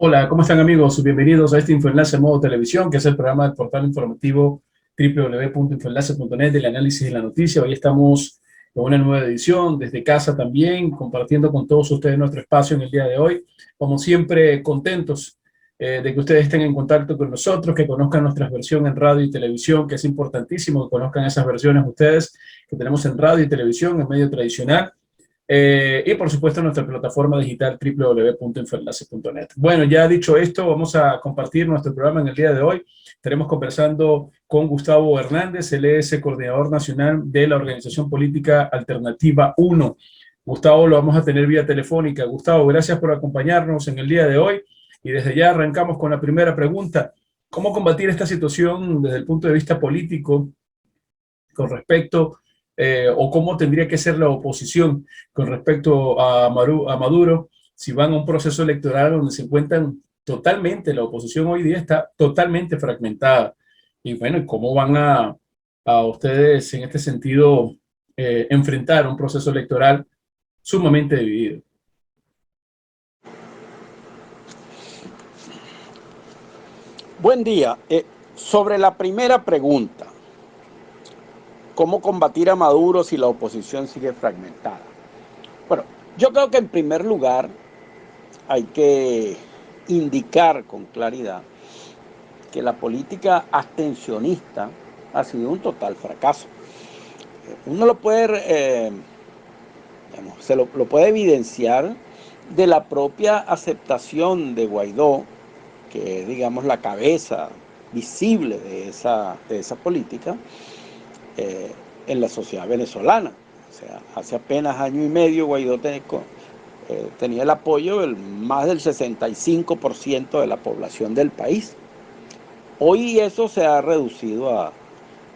Hola, ¿cómo están amigos? Bienvenidos a este Infoenlace Modo Televisión, que es el programa del portal informativo www.infoenlace.net del análisis de la noticia. Hoy estamos en una nueva edición desde casa también, compartiendo con todos ustedes nuestro espacio en el día de hoy. Como siempre, contentos de que ustedes estén en contacto con nosotros, que conozcan nuestras versiones en radio y televisión, que es importantísimo que conozcan esas versiones ustedes que tenemos en radio y televisión, en medio tradicional. Y por supuesto nuestra plataforma digital www.infoenlace.net. Bueno, ya dicho esto, vamos a compartir nuestro programa en el día de hoy. Estaremos conversando con Gustavo Hernández, él es el coordinador nacional de la organización política Alternativa 1. Gustavo lo vamos a tener vía telefónica. Gustavo, gracias por acompañarnos en el día de hoy. Y desde ya arrancamos con la primera pregunta. ¿Cómo combatir esta situación desde el punto de vista político con respecto o cómo tendría que ser la oposición con respecto a Maduro si van a un proceso electoral donde se encuentran totalmente, la oposición hoy día está totalmente fragmentada? Y bueno, ¿cómo van a ustedes en este sentido enfrentar un proceso electoral sumamente dividido? Buen día. Sobre la primera pregunta, ¿cómo combatir a Maduro si la oposición sigue fragmentada? Bueno, yo creo que en primer lugar hay que indicar con claridad que la política abstencionista ha sido un total fracaso. Uno lo puede, lo puede evidenciar de la propia aceptación de Guaidó, que es, digamos, la cabeza visible de esa política en la sociedad venezolana. O sea, hace apenas año y medio Guaidó tenía el apoyo del más del 65% de la población del país. Hoy eso se ha reducido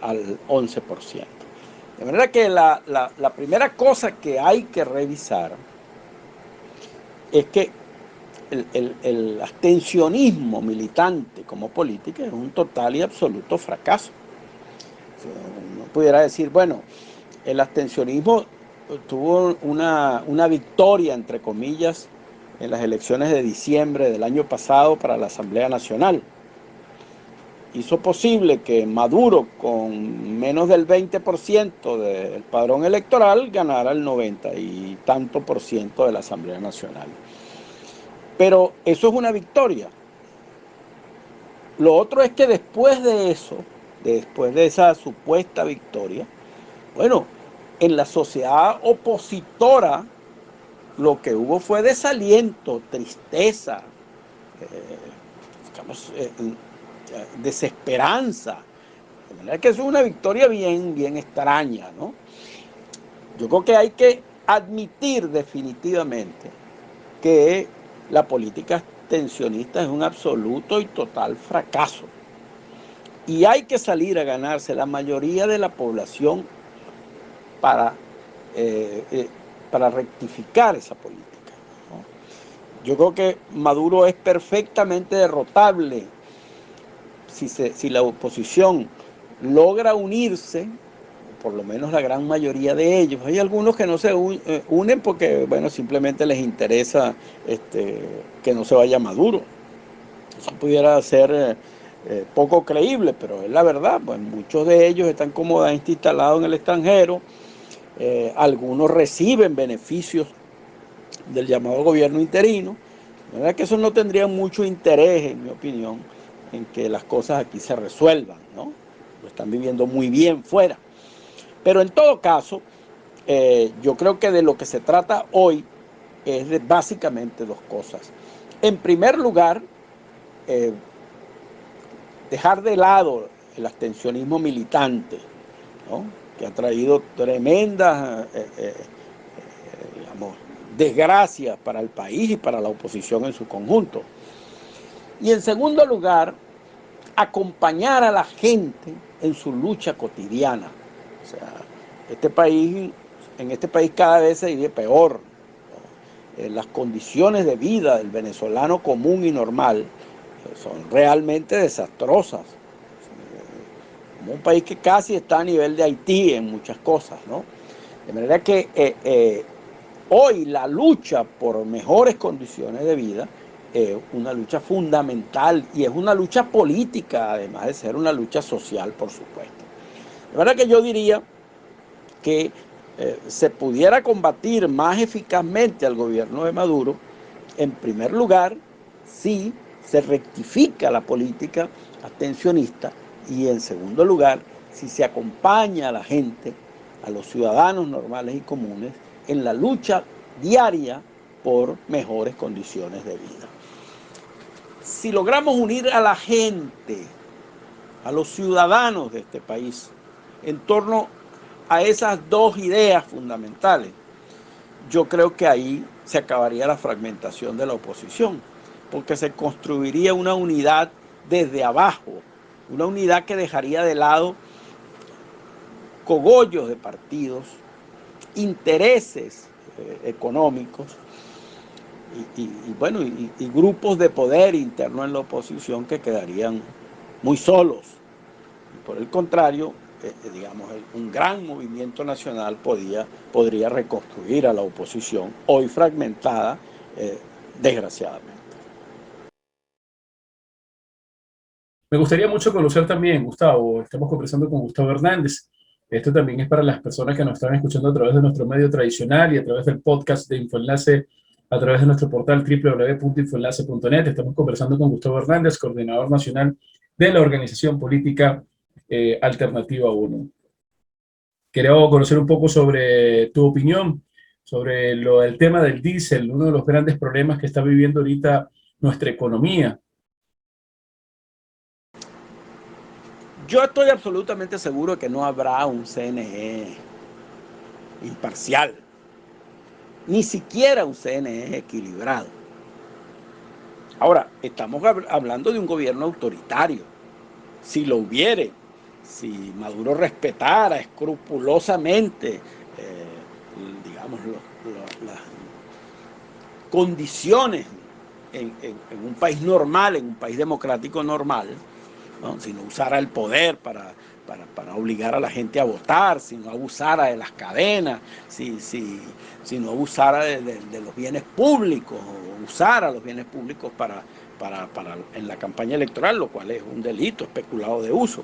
al 11%. De manera que la primera cosa que hay que revisar es que el abstencionismo militante como política es un total y absoluto fracaso. Uno pudiera decir, bueno, el abstencionismo tuvo una victoria, entre comillas, en las elecciones de diciembre del año pasado para la Asamblea Nacional. Hizo posible que Maduro, con menos del 20% del padrón electoral, ganara el 90 y tanto por ciento de la Asamblea Nacional. Pero eso es una victoria. Lo otro es que después de eso, después de esa supuesta victoria, bueno, en la sociedad opositora lo que hubo fue desaliento, tristeza, digamos, desesperanza. De manera que eso es una victoria bien extraña, ¿no? Yo creo que hay que admitir definitivamente que la política abstencionista es un absoluto y total fracaso. Y hay que salir a ganarse la mayoría de la población para rectificar esa política, ¿no? Yo creo que Maduro es perfectamente derrotable si la oposición logra unirse, por lo menos la gran mayoría de ellos. Hay algunos que no se unen porque, bueno, simplemente les interesa que no se vaya Maduro. Eso pudiera ser poco creíble, pero es la verdad. Pues muchos de ellos están cómodamente instalados en el extranjero. Algunos reciben beneficios del llamado gobierno interino. La verdad que eso no tendría mucho interés, en mi opinión, en que las cosas aquí se resuelvan, ¿no? Lo están viviendo muy bien fuera. Pero en todo caso, yo creo que de lo que se trata hoy es de básicamente dos cosas. En primer lugar, dejar de lado el abstencionismo militante, ¿no?, que ha traído tremendas digamos, desgracias para el país y para la oposición en su conjunto. Y en segundo lugar, acompañar a la gente en su lucha cotidiana. O sea, en este país cada vez se vive peor. Las condiciones de vida del venezolano común y normal son realmente desastrosas. Como un país que casi está a nivel de Haití en muchas cosas, ¿no? De manera que hoy la lucha por mejores condiciones de vida una lucha fundamental y es una lucha política, además de ser una lucha social, por supuesto. De verdad que yo diría que se pudiera combatir más eficazmente al gobierno de Maduro, en primer lugar, si se rectifica la política abstencionista y en segundo lugar, si se acompaña a la gente, a los ciudadanos normales y comunes, en la lucha diaria por mejores condiciones de vida. Si logramos unir a la gente, a los ciudadanos de este país, en torno a esas dos ideas fundamentales, yo creo que ahí se acabaría la fragmentación de la oposición, porque se construiría una unidad desde abajo, una unidad que dejaría de lado cogollos de partidos, intereses económicos y grupos de poder interno en la oposición que quedarían muy solos. Y por el contrario, digamos, un gran movimiento nacional podría reconstruir a la oposición, hoy fragmentada, desgraciadamente. Me gustaría mucho conocer también, Gustavo, estamos conversando con Gustavo Hernández. Esto también es para las personas que nos están escuchando a través de nuestro medio tradicional y a través del podcast de Infoenlace, a través de nuestro portal www.infoenlace.net. Estamos conversando con Gustavo Hernández, coordinador nacional de la organización política Alternativa 1. Quería conocer un poco sobre tu opinión sobre el tema del diésel, uno de los grandes problemas que está viviendo ahorita nuestra economía. Yo estoy absolutamente seguro de que no habrá un CNE imparcial, ni siquiera un CNE equilibrado. Ahora, estamos hablando de un gobierno autoritario. Si lo hubiere, si Maduro respetara escrupulosamente, digamos, las condiciones en un país normal, en un país democrático normal, ¿no? Si no usara el poder para obligar a la gente a votar, si no abusara de las cadenas, si no abusara de los bienes públicos, o usara los bienes públicos en la campaña electoral, lo cual es un delito especulado de uso.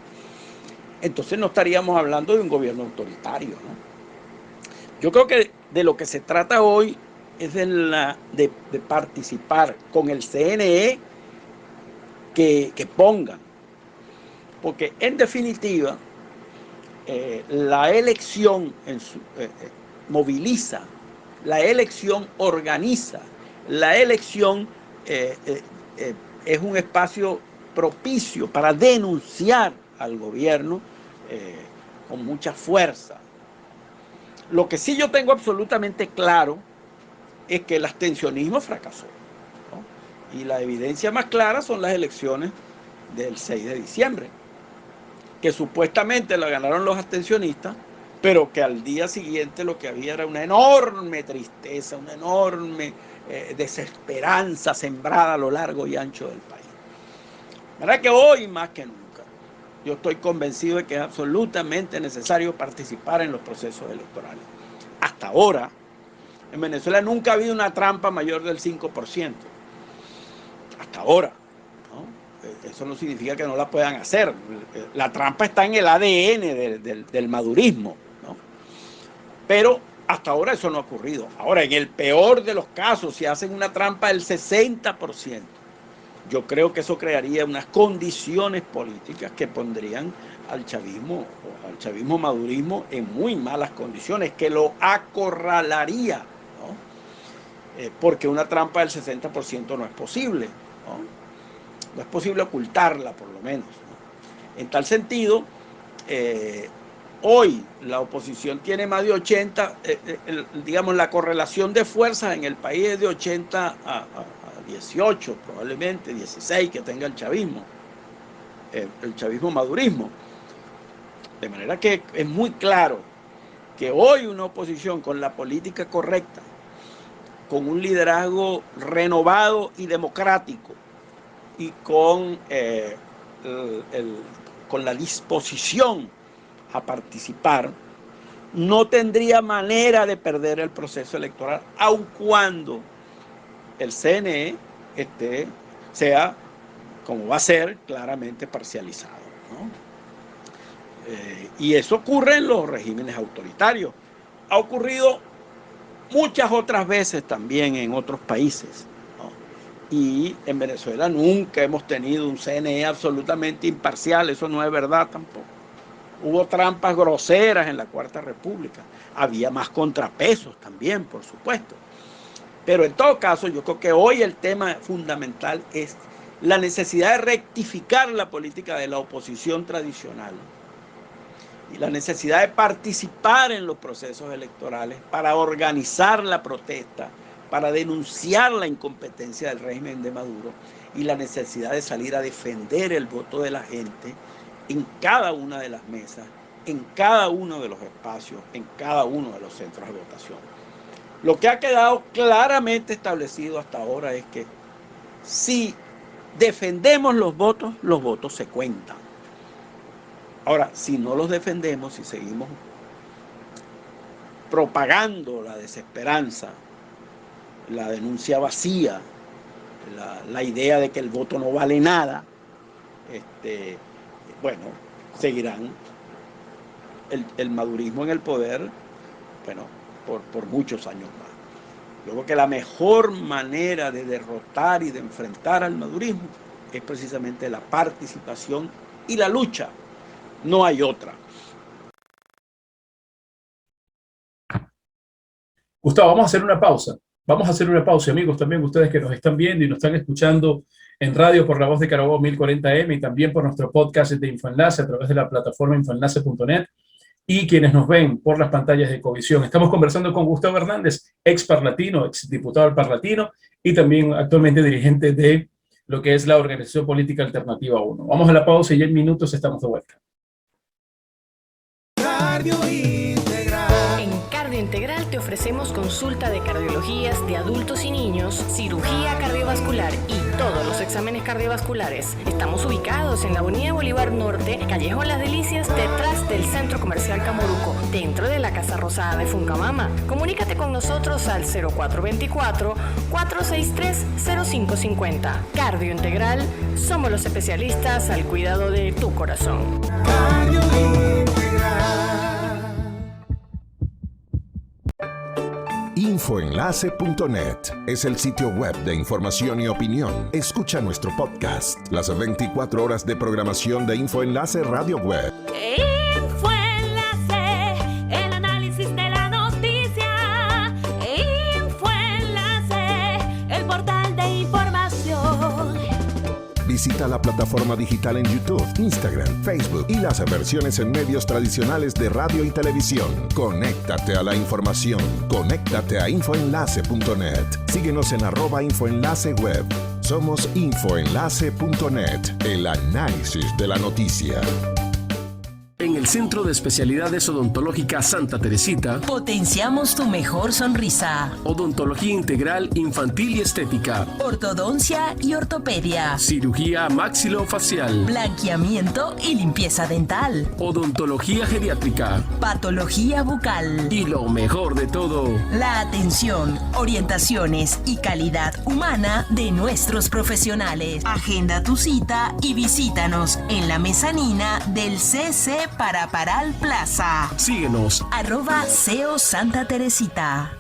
Entonces no estaríamos hablando de un gobierno autoritario, ¿no? Yo creo que de lo que se trata hoy es de participar con el CNE que pongan. Porque en definitiva, la elección moviliza, la elección organiza, la elección es un espacio propicio para denunciar al gobierno con mucha fuerza. Lo que sí yo tengo absolutamente claro es que el abstencionismo fracasó, ¿no? Y la evidencia más clara son las elecciones del 6 de diciembre, que supuestamente la ganaron los abstencionistas, pero que al día siguiente lo que había era una enorme tristeza, una enorme desesperanza sembrada a lo largo y ancho del país. ¿Verdad que hoy más que nunca yo estoy convencido de que es absolutamente necesario participar en los procesos electorales? Hasta ahora, en Venezuela nunca ha habido una trampa mayor del 5%. Hasta ahora, ¿no? Eso no significa que no la puedan hacer. La trampa está en el ADN del madurismo, ¿no? Pero hasta ahora eso no ha ocurrido. Ahora, en el peor de los casos, si hacen una trampa del 60%, yo creo que eso crearía unas condiciones políticas que pondrían al chavismo madurismo en muy malas condiciones, que lo acorralaría, ¿no? Porque una trampa del 60% no es posible, ¿no? No es posible ocultarla, por lo menos, ¿no? En tal sentido, hoy la oposición tiene más de 80, digamos, la correlación de fuerzas en el país es de 80 a 18, probablemente 16 que tenga el chavismo madurismo. De manera que es muy claro que hoy una oposición con la política correcta, con un liderazgo renovado y democrático y con la disposición a participar, no tendría manera de perder el proceso electoral, aun cuando el CNE sea, como va a ser, claramente parcializado, ¿no? Y eso ocurre en los regímenes autoritarios. Ha ocurrido muchas otras veces también en otros países, ¿no? Y en Venezuela nunca hemos tenido un CNE absolutamente imparcial, eso no es verdad tampoco. Hubo trampas groseras en la Cuarta República, había más contrapesos también, por supuesto. Pero en todo caso, yo creo que hoy el tema fundamental es la necesidad de rectificar la política de la oposición tradicional y la necesidad de participar en los procesos electorales para organizar la protesta, para denunciar la incompetencia del régimen de Maduro y la necesidad de salir a defender el voto de la gente en cada una de las mesas, en cada uno de los espacios, en cada uno de los centros de votación. Lo que ha quedado claramente establecido hasta ahora es que si defendemos los votos se cuentan. Ahora, si no los defendemos, si seguimos propagando la desesperanza, la denuncia vacía, la idea de que el voto no vale nada, bueno, seguirán el madurismo en el poder, bueno, por muchos años más. Yo creo que la mejor manera de derrotar y de enfrentar al madurismo es precisamente la participación y la lucha. No hay otra. Gustavo, vamos a hacer una pausa. Vamos a hacer una pausa, amigos, también ustedes que nos están viendo y nos están escuchando en radio por La Voz de Carabobo 1040M y también por nuestro podcast de Infoenlace a través de la plataforma infoenlace.net y quienes nos ven por las pantallas de Ecovisión. Estamos conversando con Gustavo Hernández, ex parlatino, ex diputado del Parlatino y también actualmente dirigente de lo que es la Organización Política Alternativa 1. Vamos a la pausa y en minutos estamos de vuelta. En Cardio Integral te ofrecemos consulta de cardiologías de adultos y niños, cirugía cardiovascular y todos los exámenes cardiovasculares. Estamos ubicados en la Avenida Bolívar Norte, Callejón Las Delicias, detrás del Centro Comercial Camoruco, dentro de la Casa Rosada de Funcamama. Comunícate con nosotros al 0424-463-0550. Cardio Integral, somos los especialistas al cuidado de tu corazón. Cardio Integral. Infoenlace.net es el sitio web de información y opinión. Escucha nuestro podcast, las 24 horas de programación de Infoenlace Radio Web. Infoenlace, el análisis de la noticia. Infoenlace, el portal de información. Visita la plataforma digital en YouTube, Instagram, Facebook y las versiones en medios tradicionales de radio y televisión. Conéctate a la información. Conéctate a Infoenlace.net. Síguenos en @Infoenlace Web. Somos Infoenlace.net, el análisis de la noticia. En el Centro de Especialidades Odontológicas Santa Teresita potenciamos tu mejor sonrisa. Odontología integral infantil y estética, Ortodoncia y ortopedia, cirugía maxilofacial, blanqueamiento y limpieza dental, odontología geriátrica, patología bucal y lo mejor de todo, la atención, orientaciones y calidad humana de nuestros profesionales. Agenda tu cita y visítanos en la mezanina del CC Paraparal Plaza. Síguenos @SEO Santa Teresita.